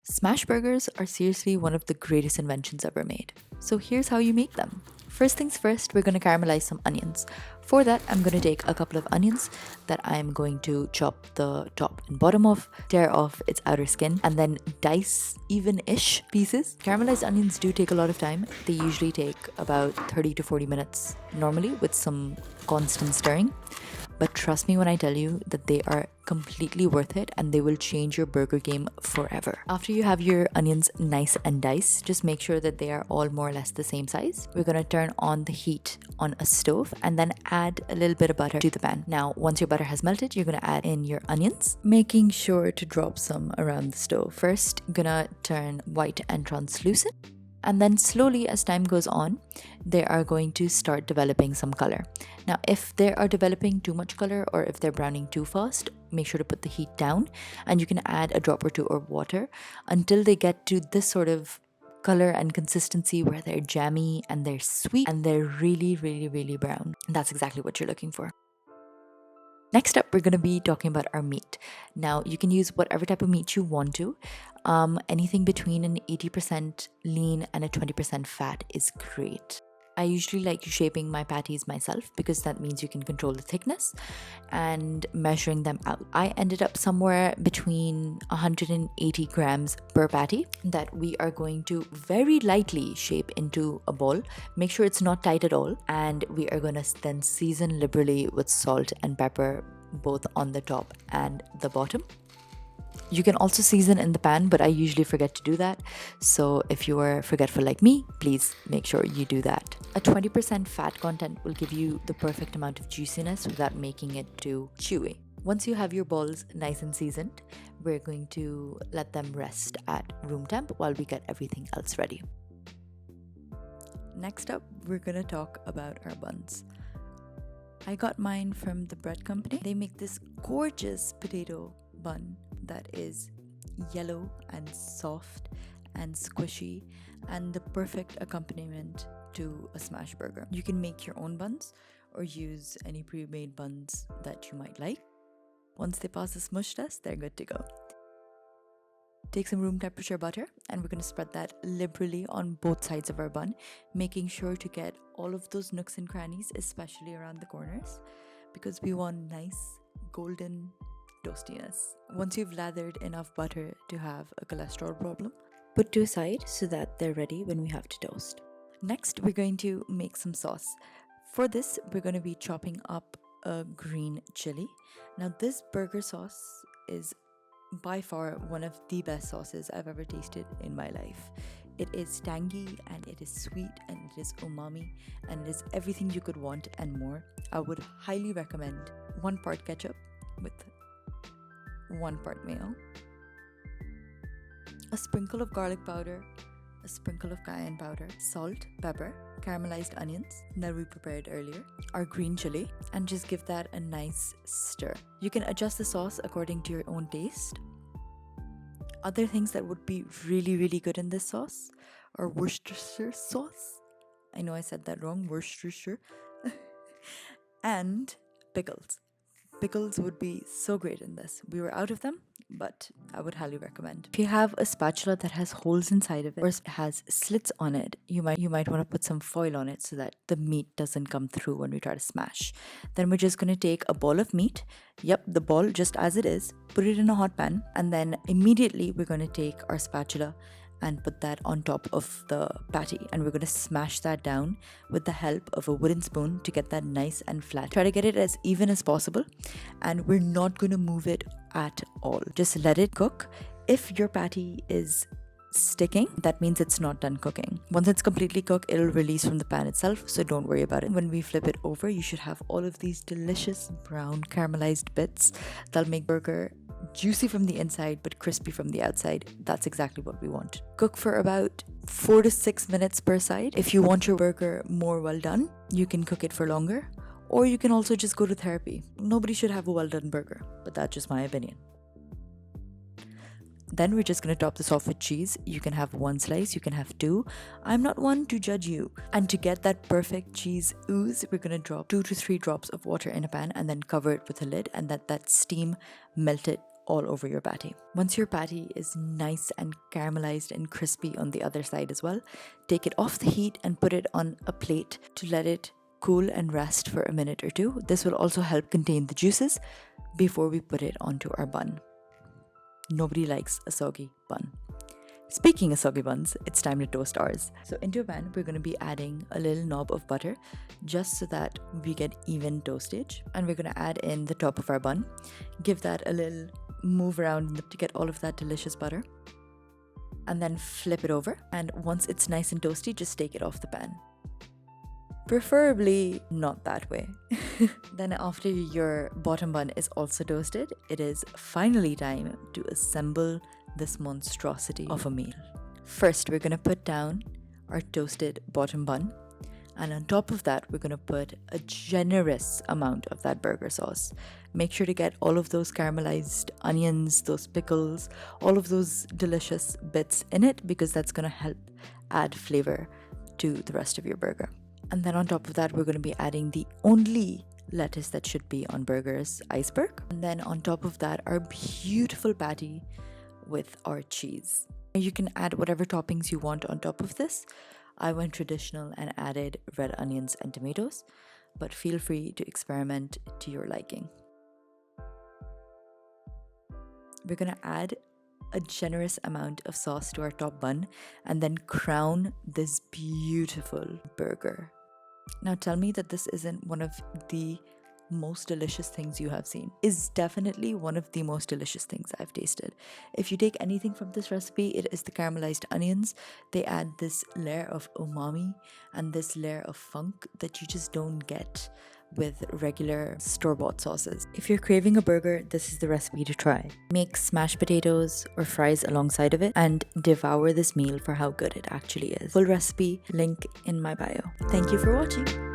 Smash burgers are seriously one of the greatest inventions ever made. So here's how you make them. First things first, we're going to caramelize some onions. For that, I'm going to take a couple of onions that I'm going to chop the top and bottom of, tear off its outer skin, and then dice even-ish pieces. Caramelized onions do take a lot of time. They usually take about 30 to 40 minutes normally with some constant stirring. But trust me when I tell you that they are completely worth it and they will change your burger game forever. After you have your onions nice and diced, just make sure that they are all more or less the same size. We're gonna turn on the heat on a stove and then add a little bit of butter to the pan. Now, once your butter has melted, you're gonna add in your onions, making sure to drop some around the stove. First, gonna turn white and translucent. And then slowly as time goes on, they are going to start developing some color. Now, if they are developing too much color or if they're browning too fast, make sure to put the heat down and you can add a drop or two of water until they get to this sort of color and consistency where they're jammy and they're sweet and they're really, really, really brown. And that's exactly what you're looking for. Next up, we're going to be talking about our meat. Now, you can use whatever type of meat you want to. Anything between an 80% lean and a 20% fat is great. I usually like shaping my patties myself because that means you can control the thickness and measuring them out. I ended up somewhere between 180 grams per patty that we are going to very lightly shape into a ball. Make sure it's not tight at all. And we are going to then season liberally with salt and pepper, both on the top and the bottom. You can also season in the pan, but I usually forget to do that. So if you are forgetful like me, please make sure you do that. A 20% fat content will give you the perfect amount of juiciness without making it too chewy. Once you have your balls nice and seasoned, we're going to let them rest at room temp while we get everything else ready. Next up, we're gonna talk about our buns. I got mine from the bread company. They make this gorgeous potato bun that is yellow and soft and squishy and the perfect accompaniment to a smash burger. You can make your own buns or use any pre-made buns that you might like. Once they pass the smush test, they're good to go. Take some room temperature butter and we're going to spread that liberally on both sides of our bun, making sure to get all of those nooks and crannies, especially around the corners, because we want nice golden toastiness. Once you've lathered enough butter to have a cholesterol problem, put to a side so that they're ready when we have to toast. Next, we're going to make some sauce. For this, we're going to be chopping up a green chili. Now, this burger sauce is by far one of the best sauces I've ever tasted in my life. It is tangy and it is sweet and it is umami and it is everything you could want and more. I would highly recommend 1 part ketchup with 1 part mayo, a sprinkle of garlic powder, a sprinkle of cayenne powder, salt, pepper, caramelized onions that we prepared earlier, our green chili, and just give that a nice stir. You can adjust the sauce according to your own taste. Other things that would be really, really good in this sauce are Worcestershire sauce. I know I said that wrong, Worcestershire. And pickles. Pickles would be so great in this. We were out of them, but I would highly recommend. If you have a spatula that has holes inside of it or has slits on it, you might want to put some foil on it so that the meat doesn't come through when we try to smash. Then we're just going to take a ball of meat. Yep, the ball just as it is. Put it in a hot pan, and then immediately we're going to take our spatula and put that on top of the patty, and we're going to smash that down with the help of a wooden spoon to get that nice and flat. Try to get it as even as possible, and we're not going to move it at all. Just let it cook. If your patty is sticking, that means it's not done cooking. Once it's completely cooked, it'll release from the pan itself, so don't worry about it. When we flip it over, you should have all of these delicious brown caramelized bits that'll make burger juicy from the inside but crispy from the outside. That's exactly what we want. Cook for about 4 to 6 minutes per side. If you want your burger more well done, you can cook it for longer, or you can also just go to therapy. Nobody should have a well done burger, but that's just my opinion. Then we're just going to top this off with cheese. You can have 1 slice, you can have 2. I'm not one to judge you. And to get that perfect cheese ooze, we're going to drop 2 to 3 drops of water in a pan and then cover it with a lid and let that steam melt it all over your patty. Once your patty is nice and caramelized and crispy on the other side as well, take it off the heat and put it on a plate to let it cool and rest for a minute or 2. This will also help contain the juices before we put it onto our bun. Nobody likes a soggy bun. Speaking of soggy buns, it's time to toast ours. So into a pan, we're going to be adding a little knob of butter just so that we get even toastage. And we're going to add in the top of our bun. Give that a little move around to get all of that delicious butter. And then flip it over. And once it's nice and toasty, just take it off the pan. Preferably not that way. Then after your bottom bun is also toasted, it is finally time to assemble this monstrosity of a meal. First, we're going to put down our toasted bottom bun, and on top of that, we're going to put a generous amount of that burger sauce. Make sure to get all of those caramelized onions, those pickles, all of those delicious bits in it, because that's going to help add flavor to the rest of your burger. And then on top of that, we're going to be adding the only lettuce that should be on burgers, iceberg. And then on top of that, our beautiful patty with our cheese. You can add whatever toppings you want on top of this. I went traditional and added red onions and tomatoes, but feel free to experiment to your liking. We're going to add a generous amount of sauce to our top bun and then crown this beautiful burger. Now tell me that this isn't one of the most delicious things you have seen. Is definitely one of the most delicious things I've tasted. If you take anything from this recipe, it is the caramelized onions. They add this layer of umami and this layer of funk that you just don't get with regular store-bought sauces. If you're craving a burger, this is the recipe to try. Make smashed potatoes or fries alongside of it and devour this meal for how good it actually is. Full recipe link in my bio. Thank you for watching.